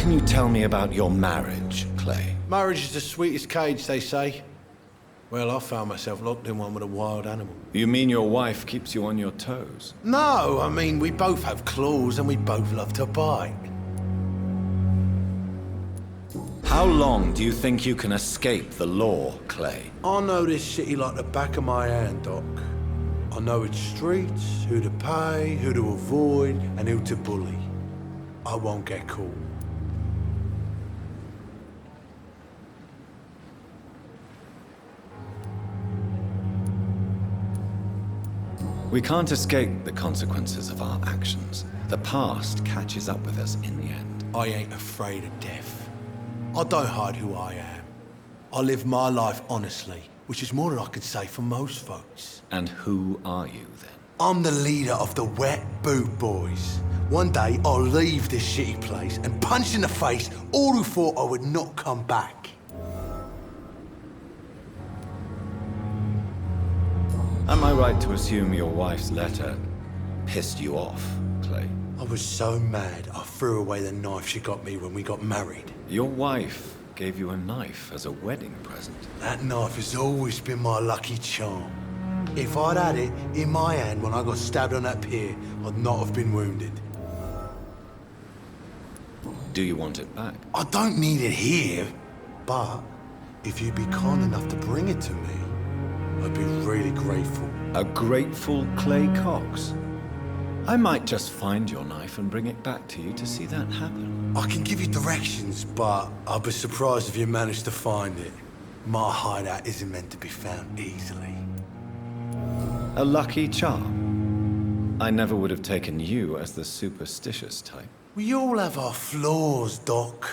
can you tell me about your marriage, Clay? Marriage is the sweetest cage, they say. Well, I found myself locked in one with a wild animal. You mean your wife keeps you on your toes? No, I mean, we both have claws and we both love to bite. How long do you think you can escape the law, Clay? I know this city like the back of my hand, Doc. I know its streets, who to pay, who to avoid, and who to bully. I won't get caught. We can't escape the consequences of our actions. The past catches up with us in the end. I ain't afraid of death. I don't hide who I am. I live my life honestly, which is more than I can say for most folks. And who are you, then? I'm the leader of the Wet Boot Boys. One day, I'll leave this shitty place and punch in the face all who thought I would not come back. Am I right to assume your wife's letter pissed you off, Clay? I was so mad, I threw away the knife she got me when we got married. Your wife gave you a knife as a wedding present. That knife has always been my lucky charm. If I'd had it in my hand when I got stabbed on that pier, I'd not have been wounded. Do you want it back? I don't need it here, but if you'd be kind enough to bring it to me, I'd be really grateful. A grateful Clay Cox? I might just find your knife and bring it back to you to see that happen. I can give you directions, but I'll be surprised if you manage to find it. My hideout isn't meant to be found easily. A lucky charm. I never would have taken you as the superstitious type. We all have our flaws, Doc.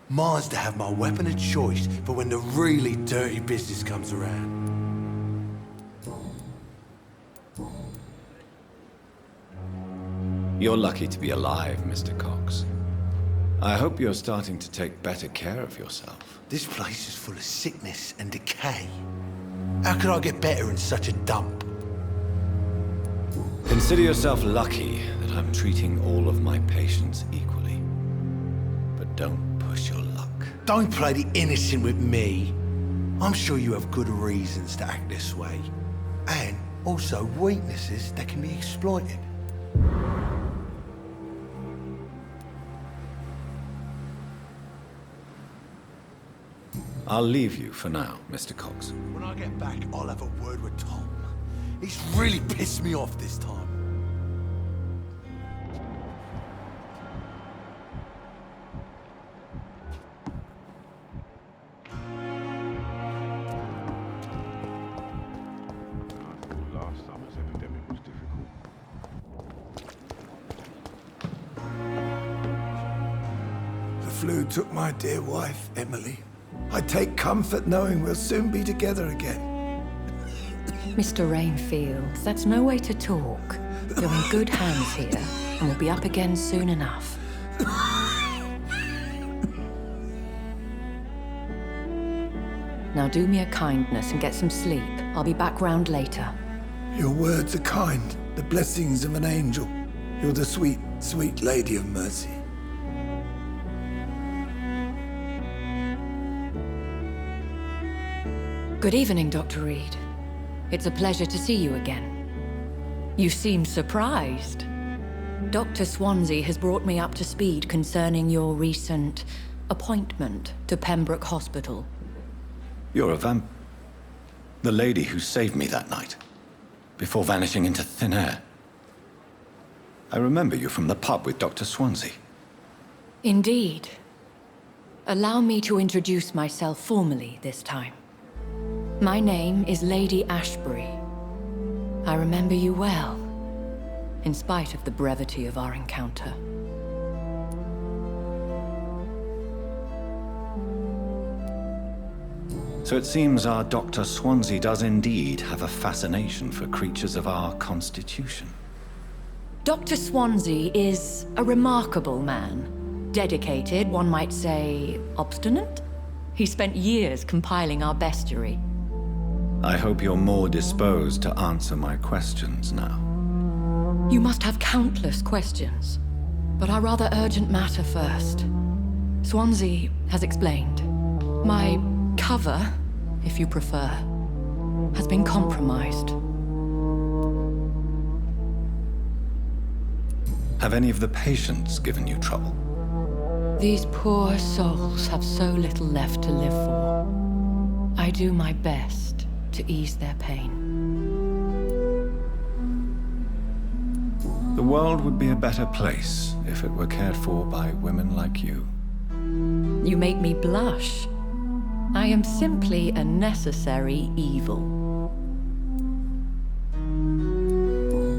Mine's to have my weapon of choice for when the really dirty business comes around. You're lucky to be alive, Mr. Cox. I hope you're starting to take better care of yourself. This place is full of sickness and decay. How could I get better in such a dump? Consider yourself lucky that I'm treating all of my patients equally. But don't push your luck. Don't play the innocent with me. I'm sure you have good reasons to act this way. And also weaknesses that can be exploited. I'll leave you for now, Mr. Cox. When I get back, I'll have a word with Tom. He's really pissed me off this time. The flu took my dear wife, Emily. I take comfort knowing we'll soon be together again. Mr. Rainfield, that's no way to talk. You're in good hands here, and we'll be up again soon enough. Now do me a kindness and get some sleep. I'll be back round later. Your words are kind, the blessings of an angel. You're the sweet, sweet Lady of Mercy. Good evening, Dr. Reed. It's a pleasure to see you again. You seem surprised. Dr. Swansea has brought me up to speed concerning your recent appointment to Pembroke Hospital. You're a the lady who saved me that night, before vanishing into thin air. I remember you from the pub with Dr. Swansea. Indeed. Allow me to introduce myself formally this time. My name is Lady Ashbury. I remember you well, in spite of the brevity of our encounter. So it seems our Dr. Swansea does indeed have a fascination for creatures of our constitution. Dr. Swansea is a remarkable man. Dedicated, one might say, obstinate? He spent years compiling our bestiary. I hope you're more disposed to answer my questions now. You must have countless questions, but our rather urgent matter first. Swansea has explained. My cover, if you prefer, has been compromised. Have any of the patients given you trouble? These poor souls have so little left to live for. I do my best to ease their pain. The world would be a better place if it were cared for by women like you. You make me blush. I am simply a necessary evil.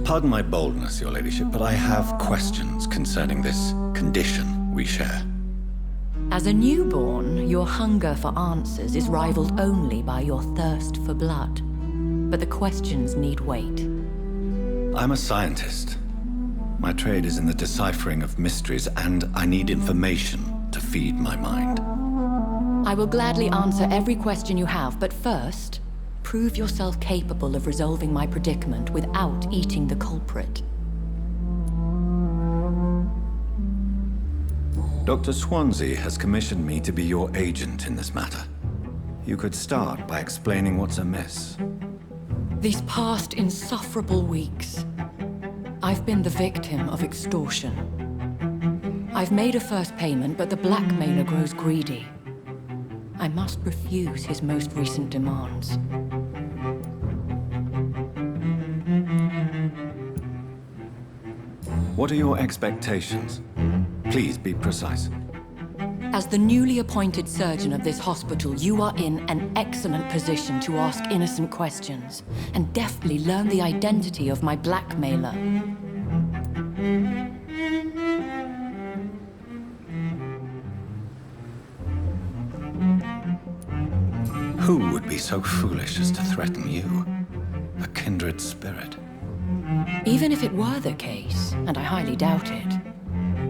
Pardon my boldness, your ladyship, but I have questions concerning this condition we share. As a newborn, your hunger for answers is rivaled only by your thirst for blood. But the questions need wait. I'm a scientist. My trade is in the deciphering of mysteries, and I need information to feed my mind. I will gladly answer every question you have, but first, prove yourself capable of resolving my predicament without eating the culprit. Dr. Swansea has commissioned me to be your agent in this matter. You could start by explaining what's amiss. These past insufferable weeks, I've been the victim of extortion. I've made a first payment, but the blackmailer grows greedy. I must refuse his most recent demands. What are your expectations? Please be precise. As the newly appointed surgeon of this hospital, you are in an excellent position to ask innocent questions and deftly learn the identity of my blackmailer. Who would be so foolish as to threaten you? A kindred spirit. Even if it were the case, and I highly doubt it,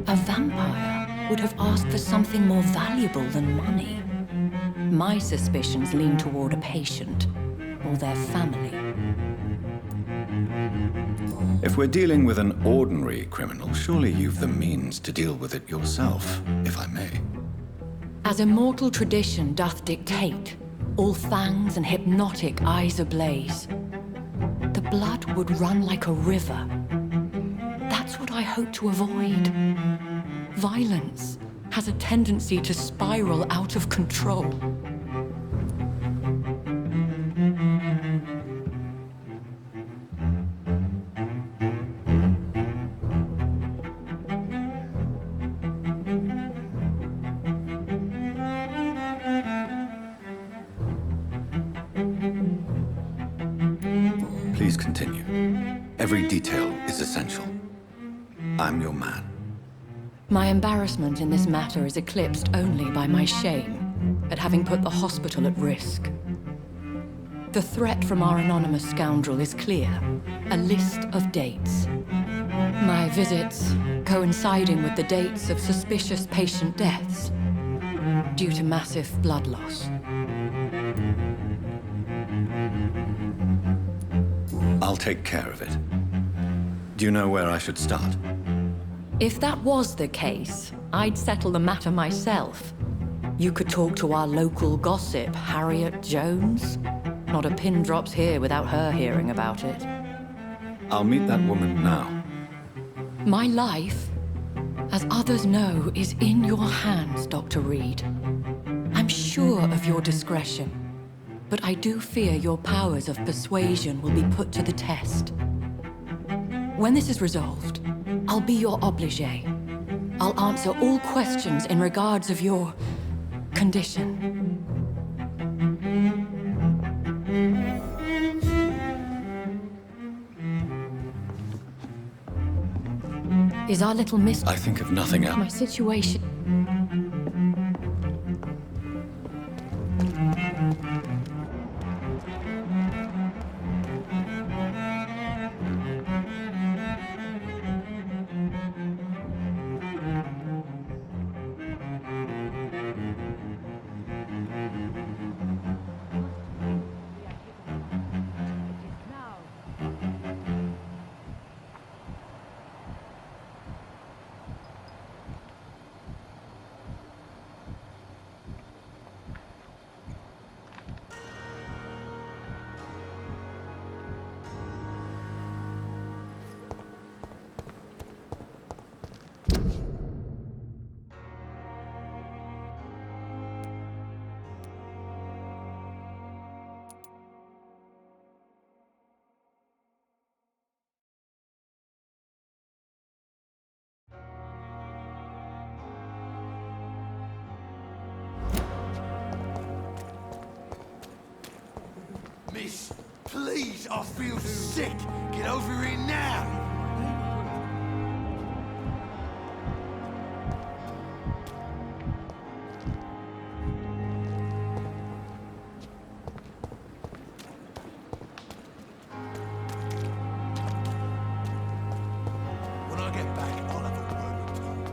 a vampire would have asked for something more valuable than money. My suspicions lean toward a patient or their family. If we're dealing with an ordinary criminal, surely you've the means to deal with it yourself, if I may. As immortal tradition doth dictate, all fangs and hypnotic eyes ablaze, the blood would run like a river. That's what I hope to avoid. Violence has a tendency to spiral out of control. Please continue. Every detail is essential. I'm your man. My embarrassment in this matter is eclipsed only by my shame at having put the hospital at risk. The threat from our anonymous scoundrel is clear. A list of dates. My visits coinciding with the dates of suspicious patient deaths due to massive blood loss. I'll take care of it. Do you know where I should start? If that was the case, I'd settle the matter myself. You could talk to our local gossip, Harriet Jones. Not a pin drops here without her hearing about it. I'll meet that woman now. My life, as others know, is in your hands, Dr. Reed. I'm sure of your discretion, but I do fear your powers of persuasion will be put to the test. When this is resolved, I'll be your obligé. I'll answer all questions in regards of your condition. Is our little miss... I think of nothing else. My situation... Please, I feel sick. Get over here now. When I get back, I'll have a word with Tom.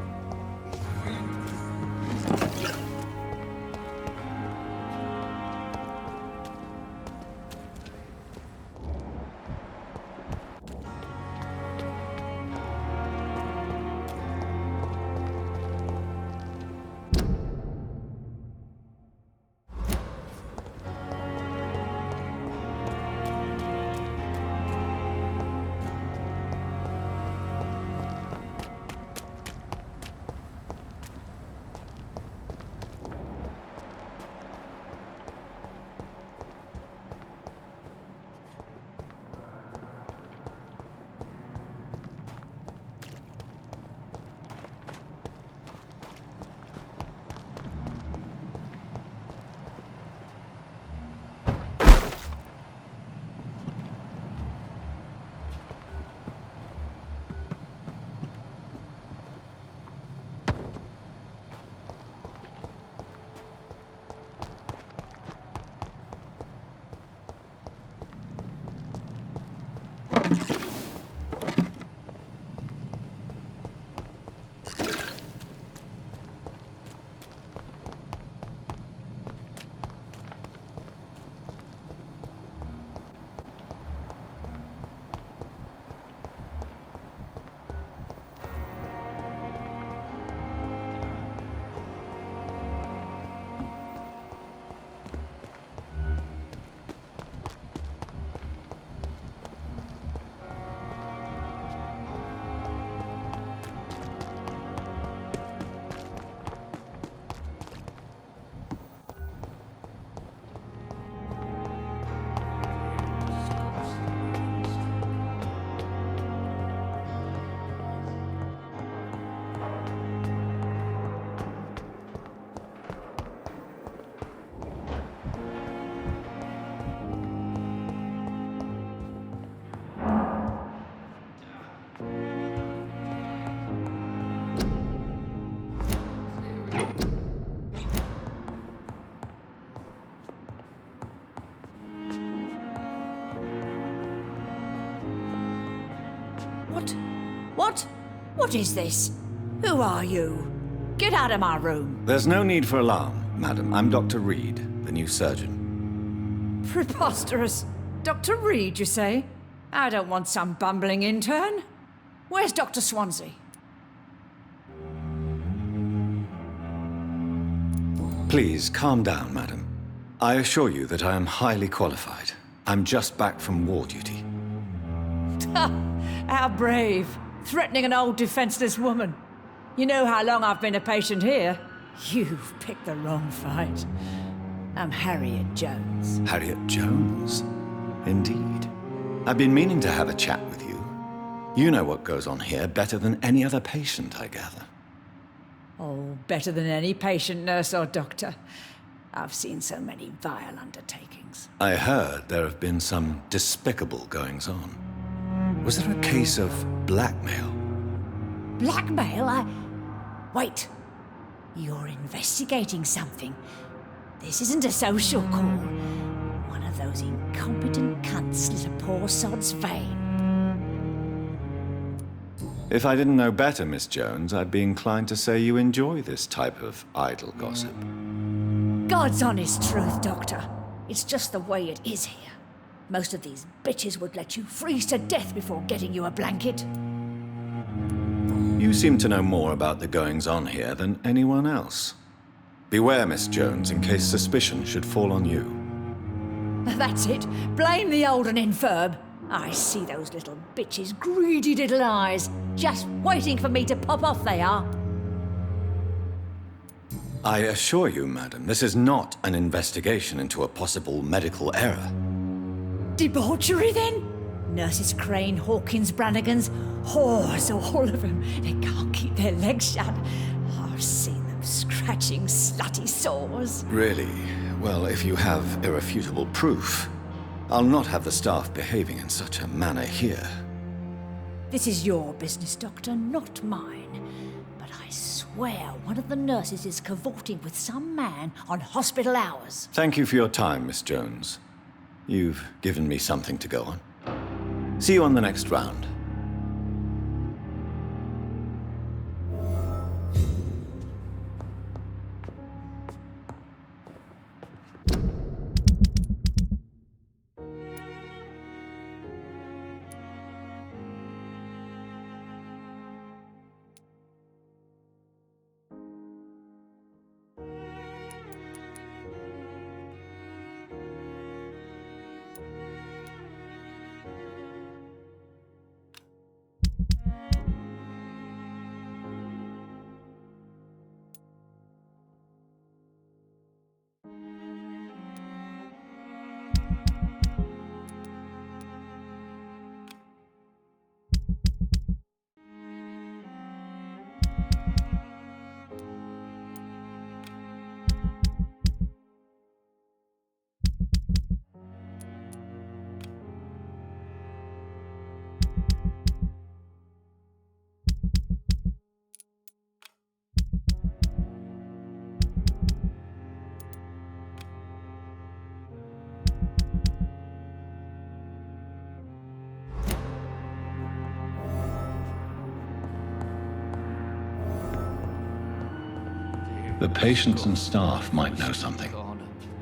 What is this? Who are you? Get out of my room. There's no need for alarm, madam. I'm Dr. Reed, the new surgeon. Preposterous. Dr. Reed, you say? I don't want some bumbling intern. Where's Dr. Swansea? Please, calm down, madam. I assure you that I am highly qualified. I'm just back from war duty. How brave. Threatening an old defenseless woman. You know how long I've been a patient here? You've picked the wrong fight. I'm Harriet Jones. Harriet Jones? Indeed. I've been meaning to have a chat with you. You know what goes on here better than any other patient, I gather. Oh, better than any patient, nurse or doctor. I've seen so many vile undertakings. I heard there have been some despicable goings-on. Was there a case of blackmail? Blackmail? Wait. You're investigating something. This isn't a social call. One of those incompetent cunts slit a poor sod's vein. If I didn't know better, Miss Jones, I'd be inclined to say you enjoy this type of idle gossip. God's honest truth, Doctor. It's just the way it is here. Most of these bitches would let you freeze to death before getting you a blanket. You seem to know more about the goings-on here than anyone else. Beware, Miss Jones, in case suspicion should fall on you. That's it. Blame the old and infirm. I see those little bitches' greedy little eyes. Just waiting for me to pop off they are. I assure you, madam, this is not an investigation into a possible medical error. Debauchery, then? Nurses Crane, Hawkins, Brannigans, whores, all of them. They can't keep their legs shut. I've seen them scratching slutty sores. Really? Well, if you have irrefutable proof, I'll not have the staff behaving in such a manner here. This is your business, Doctor, not mine. But I swear one of the nurses is cavorting with some man on hospital hours. Thank you for your time, Miss Jones. You've given me something to go on. See you on the next round. The patients and staff might know something.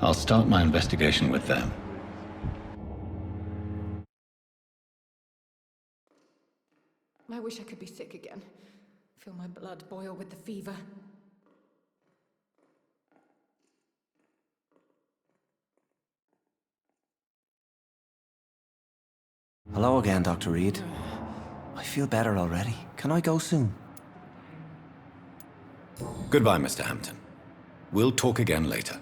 I'll start my investigation with them. I wish I could be sick again. Feel my blood boil with the fever. Hello again, Dr. Reed. I feel better already. Can I go soon? Goodbye, Mr. Hampton. We'll talk again later.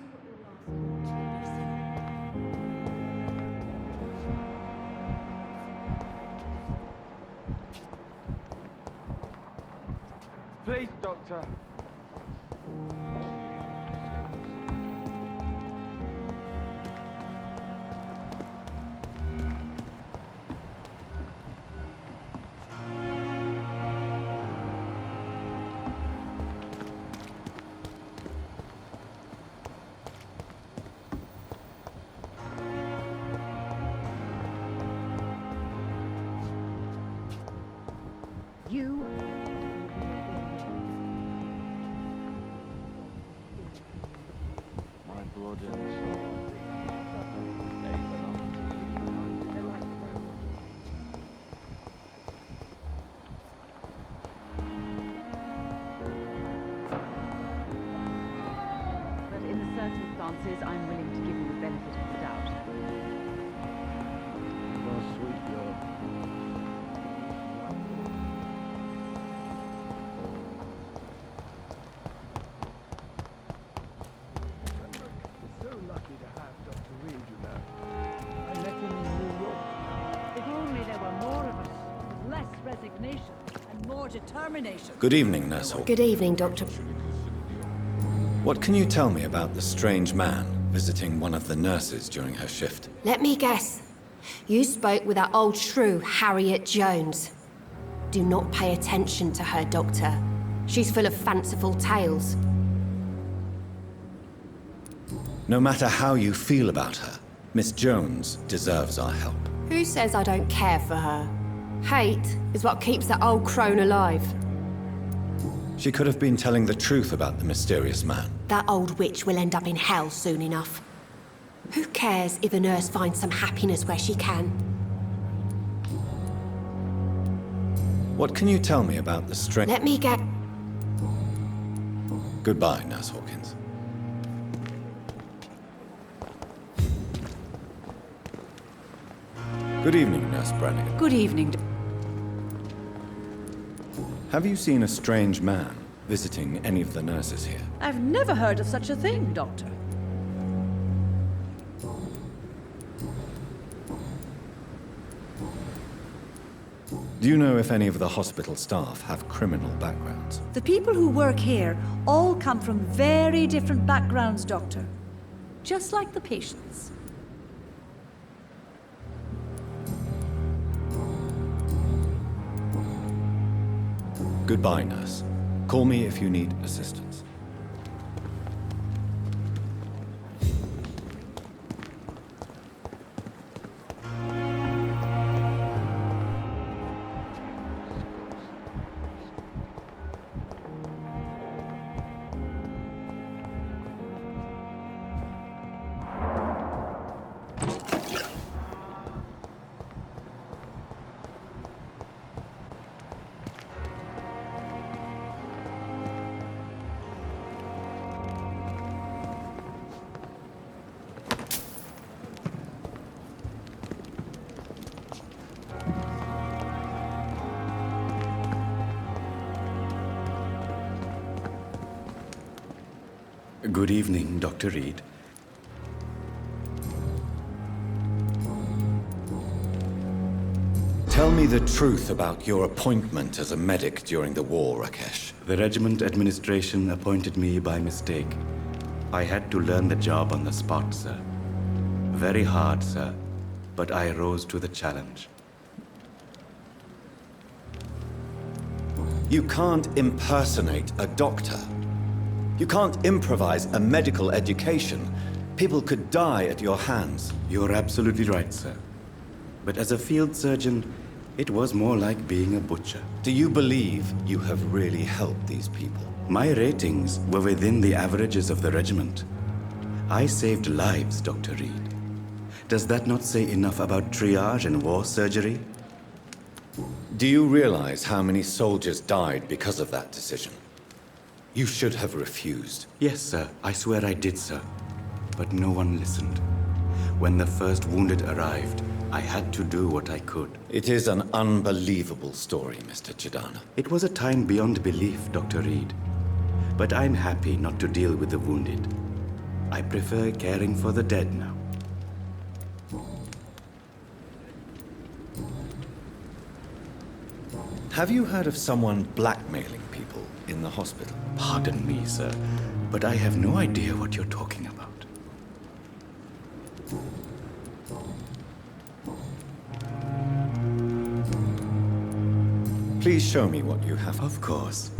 Please, Doctor. You My blood and soul. They belong to you. But in the circumstances, I'm willing to give you the benefit of the doubt. Well, sweet girl. So lucky to have Dr. Reed, you know. I met him in New York. If only there were more of us, with less resignation and more determination. Good evening, Nurse Hawkins. Good evening, Doctor. What can you tell me about the strange man visiting one of the nurses during her shift? Let me guess. You spoke with that old shrew, Harriet Jones. Do not pay attention to her, Doctor. She's full of fanciful tales. No matter how you feel about her, Miss Jones deserves our help. Who says I don't care for her? Hate is what keeps that old crone alive. She could have been telling the truth about the mysterious man. That old witch will end up in hell soon enough. Who cares if a nurse finds some happiness where she can? What can you tell me about the strange... Let me get... Goodbye, Nurse Hawkins. Good evening, Nurse Brannigan. Good evening. Have you seen a strange man visiting any of the nurses here? I've never heard of such a thing, Doctor. Do you know if any of the hospital staff have criminal backgrounds? The people who work here all come from very different backgrounds, Doctor. Just like the patients. Goodbye, nurse. Call me if you need assistance. Good evening, Dr. Reed. Tell me the truth about your appointment as a medic during the war, Rakesh. The regiment administration appointed me by mistake. I had to learn the job on the spot, sir. Very hard, sir, but I rose to the challenge. You can't impersonate a doctor. You can't improvise a medical education. People could die at your hands. You're absolutely right, sir. But as a field surgeon, it was more like being a butcher. Do you believe you have really helped these people? My ratings were within the averages of the regiment. I saved lives, Dr. Reed. Does that not say enough about triage and war surgery? Do you realize how many soldiers died because of that decision? You should have refused. Yes, sir. I swear I did, sir. But no one listened. When the first wounded arrived, I had to do what I could. It is an unbelievable story, Mr. Chidana. It was a time beyond belief, Dr. Reed. But I'm happy not to deal with the wounded. I prefer caring for the dead now. Have you heard of someone blackmailing people in the hospital? Pardon me, sir, but I have no idea what you're talking about. Please show me what you have. Of course.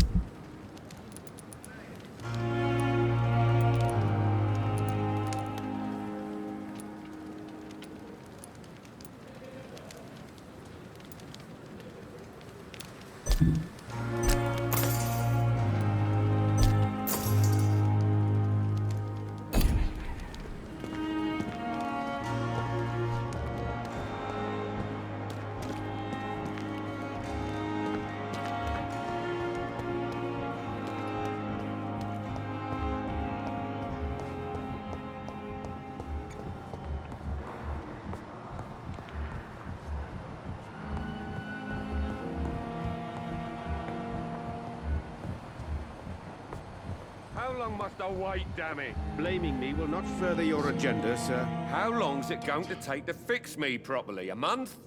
How long must I wait, damn it? Blaming me will not further your agenda, sir. How long's it going to take to fix me properly? A month?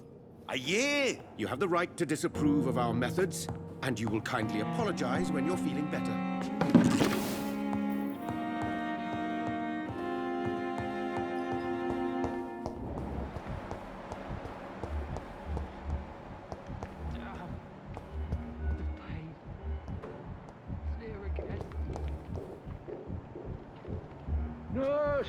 A year? You have the right to disapprove of our methods, and you will kindly apologize when you're feeling better. Nurse!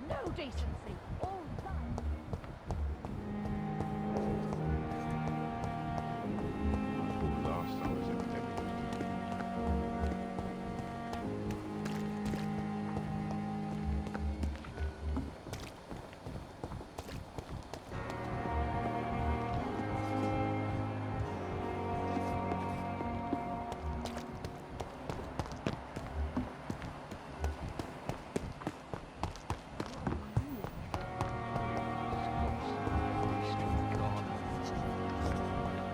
No decency. All right. Last time was epidemic.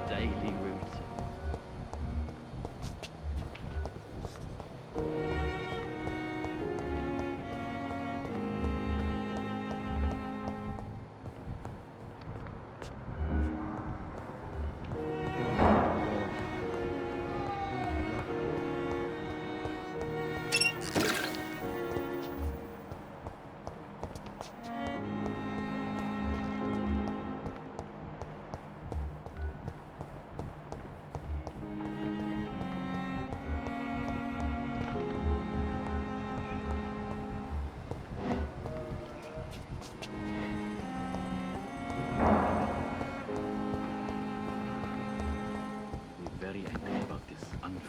Daily routine.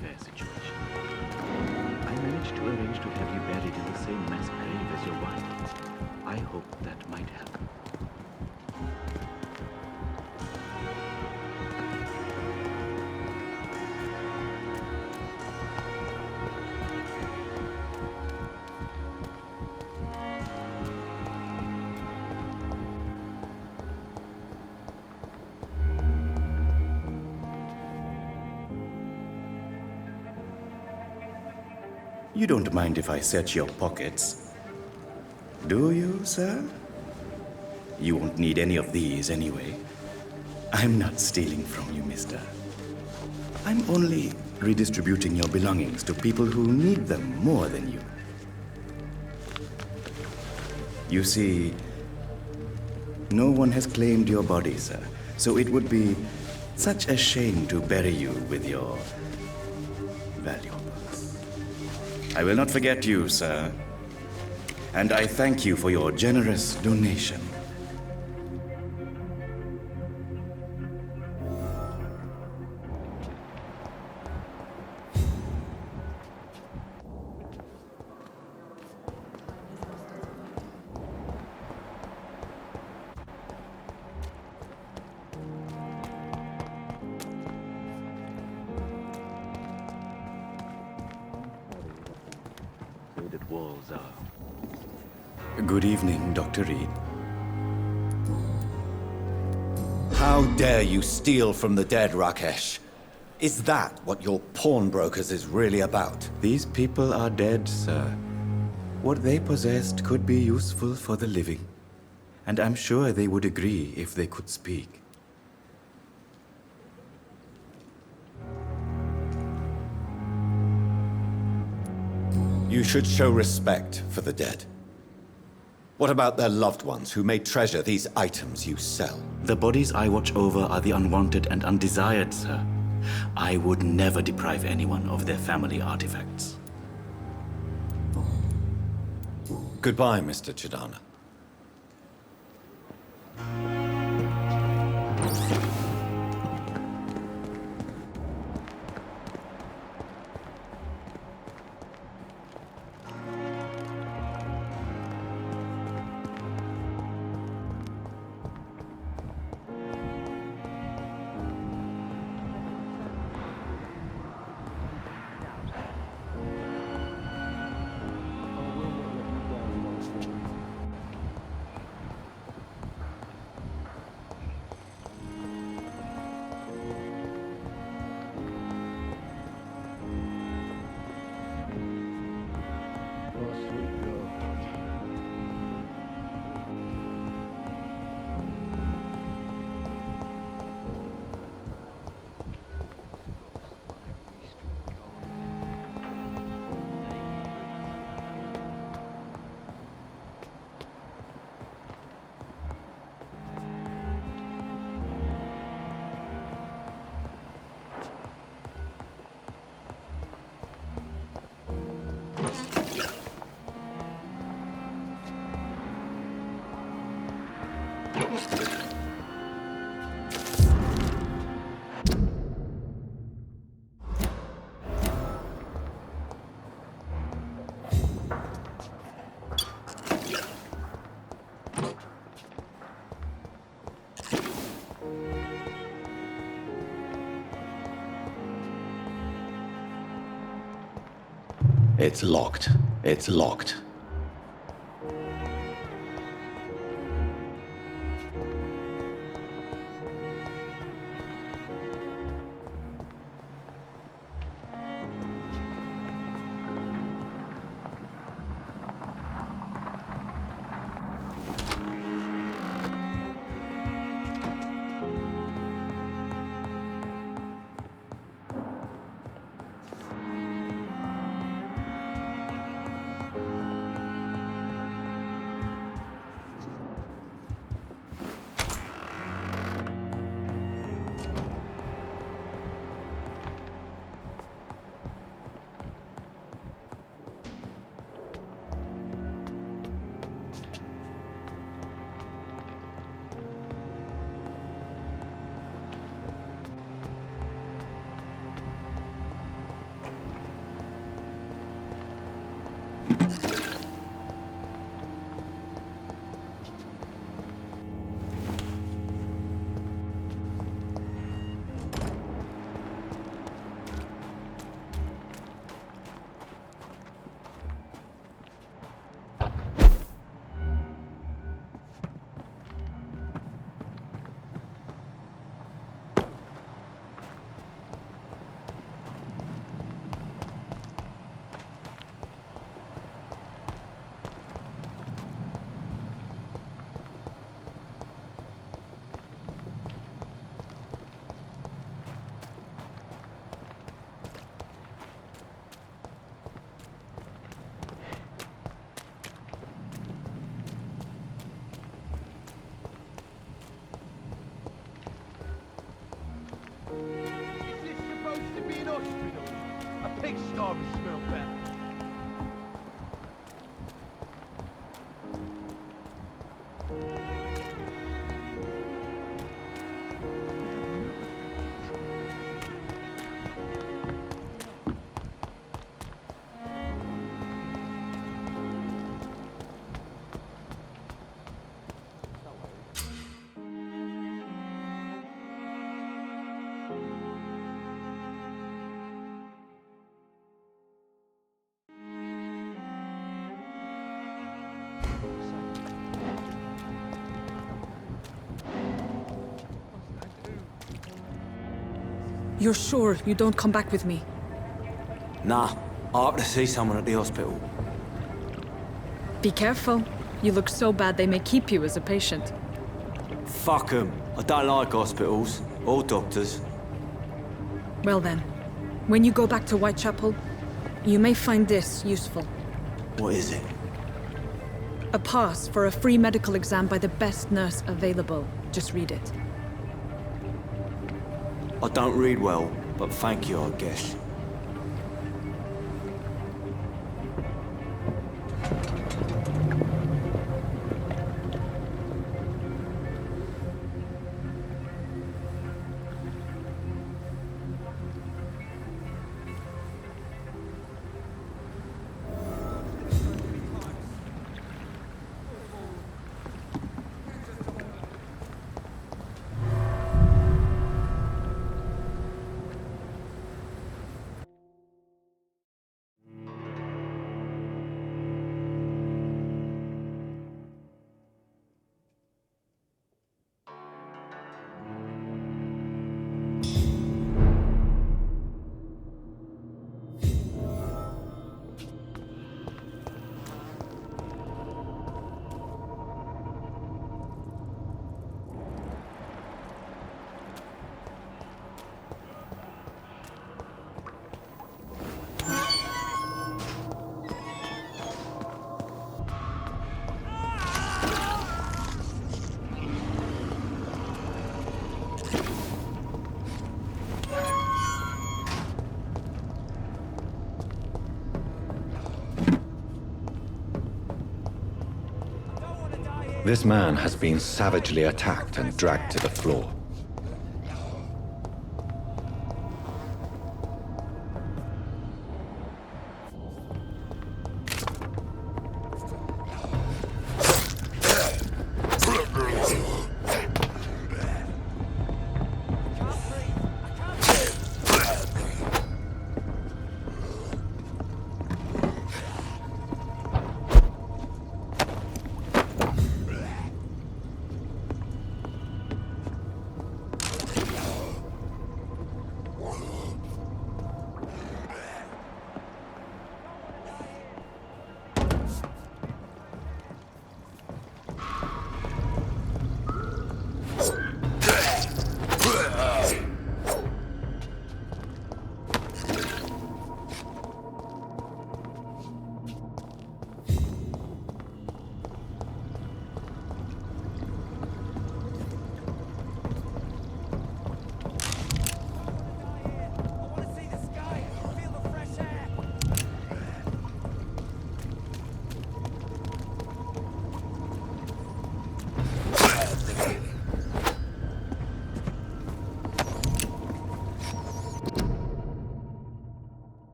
unfair situation. I managed to arrange to have you buried in the same mass grave as your wife. I hope that might help. You don't mind if I search your pockets, do you, sir? You won't need any of these anyway. I'm not stealing from you, mister. I'm only redistributing your belongings to people who need them more than you. You see, no one has claimed your body, sir, so it would be such a shame to bury you with your valuables. I will not forget you, sir, and I thank you for your generous donation. Walls are. Good evening, Dr. Reed. How dare you steal from the dead, Rakesh? Is that what your pawnbrokers is really about? These people are dead, sir. What they possessed could be useful for the living. And I'm sure they would agree if they could speak. You should show respect for the dead. What about their loved ones who may treasure these items you sell? The bodies I watch over are the unwanted and undesired, sir. I would never deprive anyone of their family artifacts. Goodbye, Mr. Chidana. It's locked. It's locked. hospital. A pigsty would smell better. You're sure you don't come back with me? Nah, I have to see someone at the hospital. Be careful. You look so bad they may keep you as a patient. Fuck 'em. I don't like hospitals. Or doctors. Well then, when you go back to Whitechapel, you may find this useful. What is it? A pass for a free medical exam by the best nurse available. Just read it. I don't read well, but thank you, I guess. This man has been savagely attacked and dragged to the floor.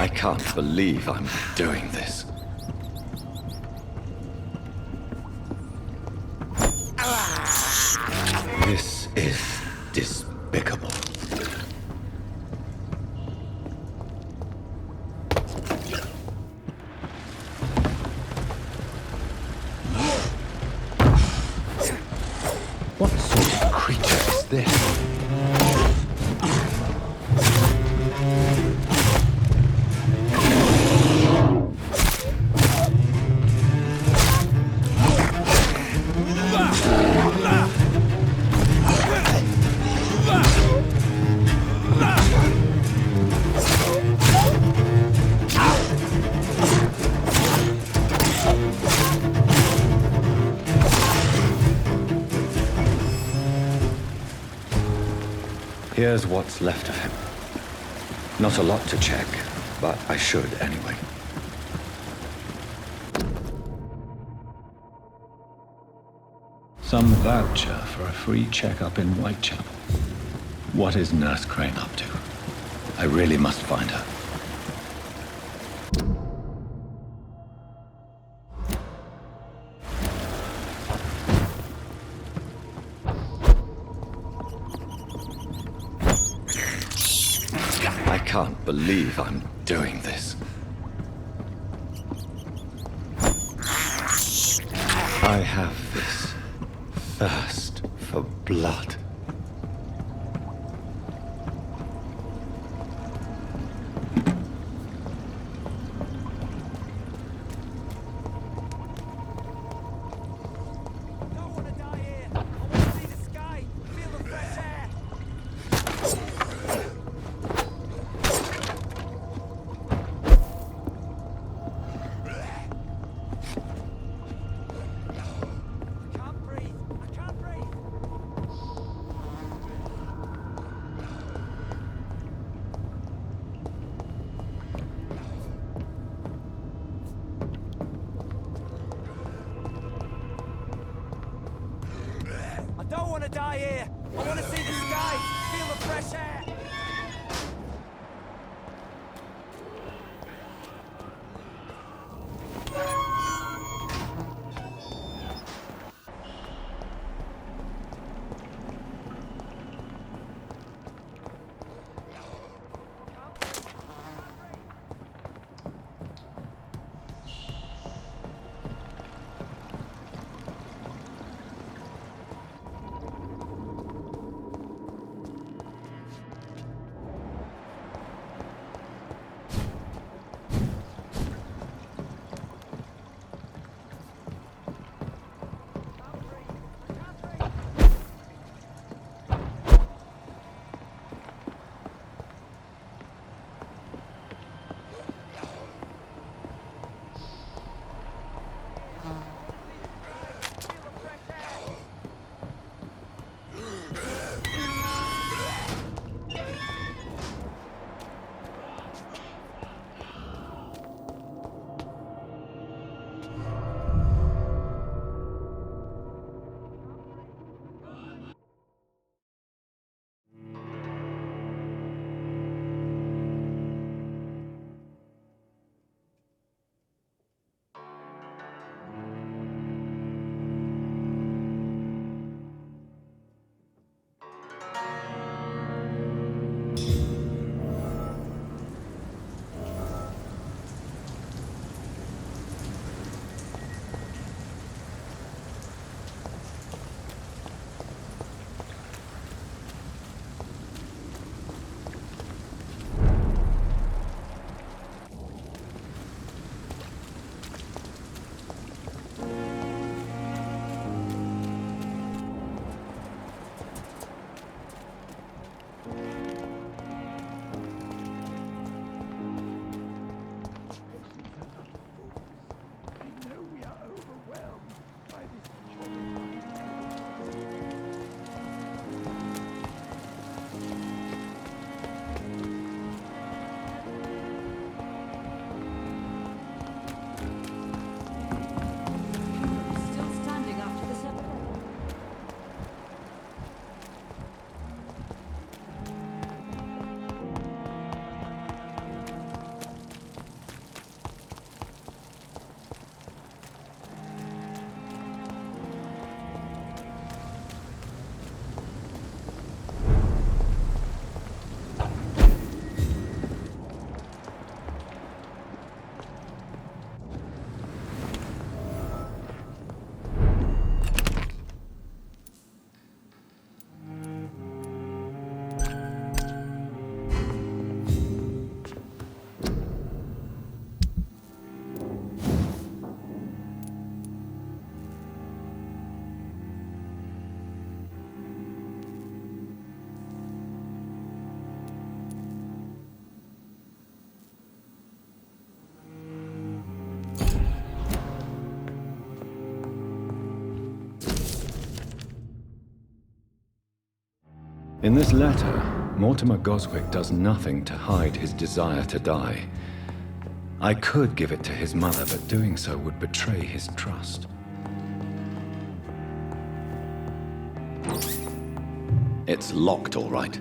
I can't believe I'm doing this. This is despicable. What sort of creature is this? Here's what's left of him. Not a lot to check, but I should anyway. Some voucher for a free checkup in Whitechapel. What is Nurse Crane up to? I really must find her. I can't believe I'm doing this. I have this thirst for blood. I don't want to die here. I want to see the sky, feel the fresh air. In this letter, Mortimer Goswick does nothing to hide his desire to die. I could give it to his mother, but doing so would betray his trust. It's locked, all right.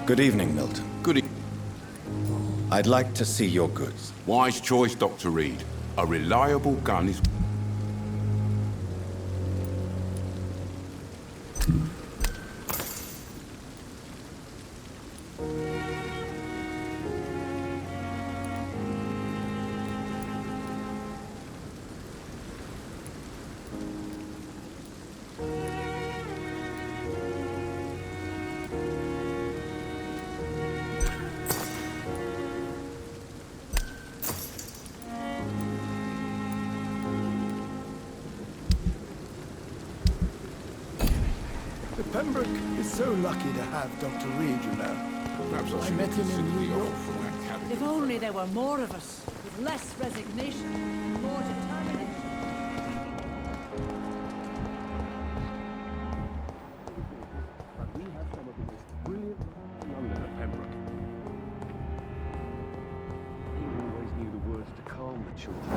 Good evening, Milton. Good evening. I'd like to see your goods. Wise choice, Dr. Reed. A reliable gun is... Pembroke is so lucky to have Dr. Reed, you know. Perhaps I met him in New York. If only there were more of us, with less resignation and more determination. But we have some of the most brilliant minds in London at Pembroke. He always knew the words to calm the children.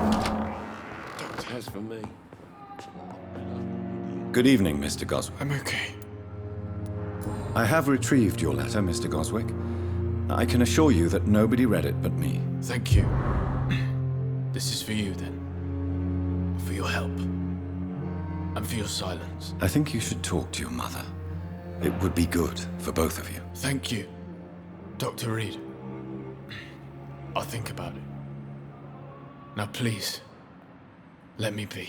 As for me... Good evening, Mr. Goswick. I'm okay. I have retrieved your letter, Mr. Goswick. I can assure you that nobody read it but me. Thank you. This is for you, then. For your help. and for your silence. I think you should talk to your mother. It would be good for both of you. Thank you, Dr. Reed. I'll think about it. Now please, let me be.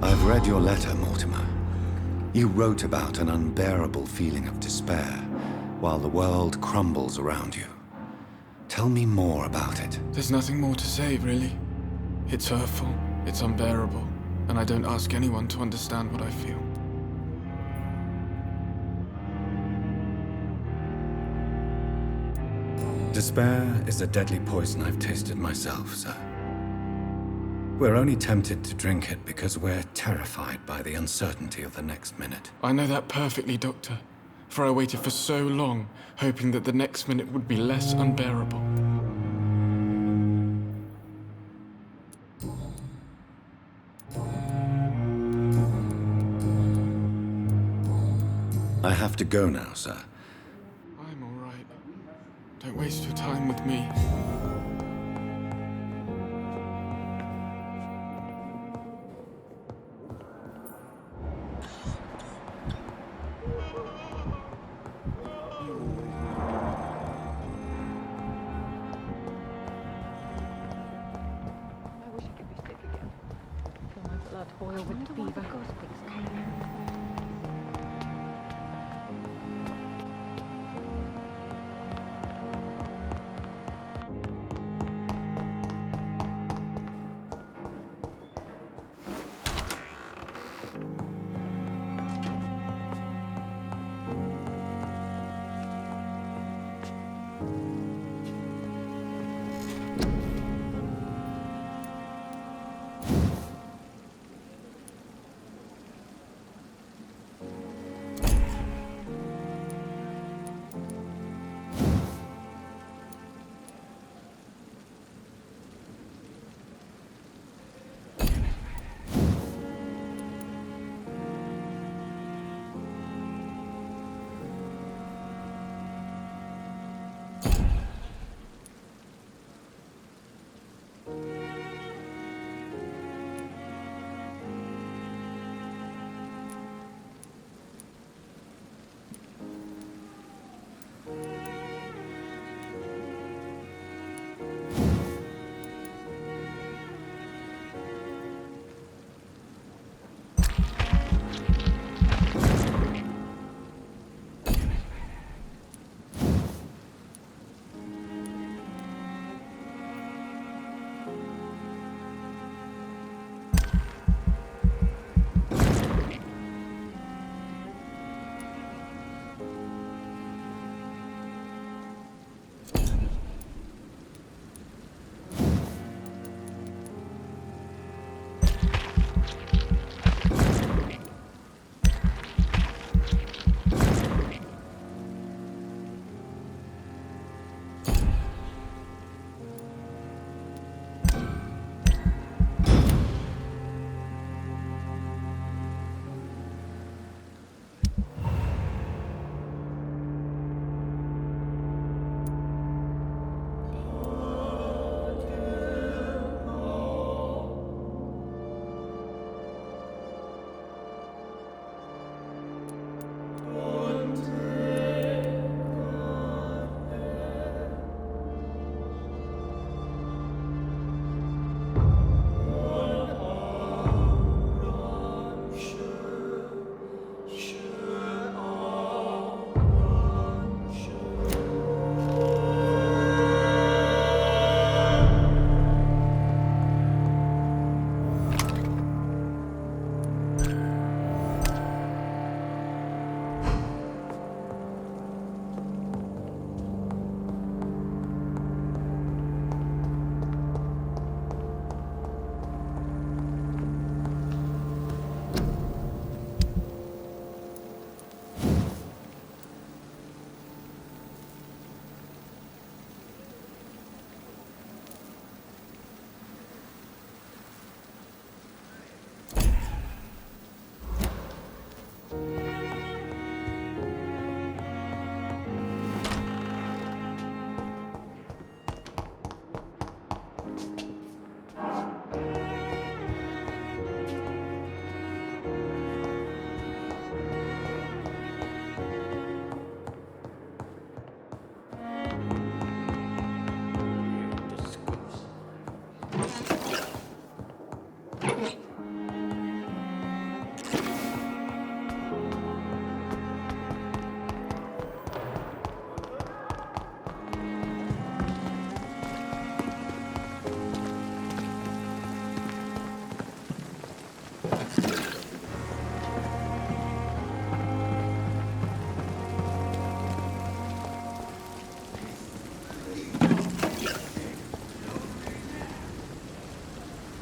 I've read your letter, Mortimer. You wrote about an unbearable feeling of despair while the world crumbles around you. Tell me more about it. There's nothing more to say, really. It's hurtful, it's unbearable, and I don't ask anyone to understand what I feel. Despair is a deadly poison I've tasted myself, sir. We're only tempted to drink it because we're terrified by the uncertainty of the next minute. I know that perfectly, Doctor. For I waited for so long, hoping that the next minute would be less unbearable. I have to go now, sir. I'm all right. Don't waste your time with me. Boil with fever.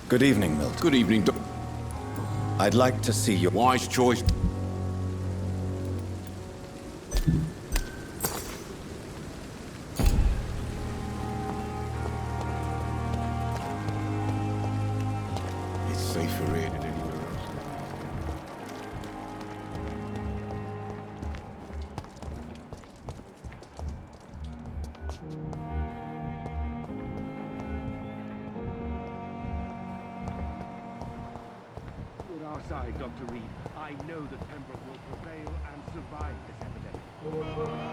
Good evening, Milton. Good evening, I'd like to see your... Wise choice. It's safer here than anywhere else. You're our side, Dr. Reed. I know that Pembroke will prevail and survive this epidemic.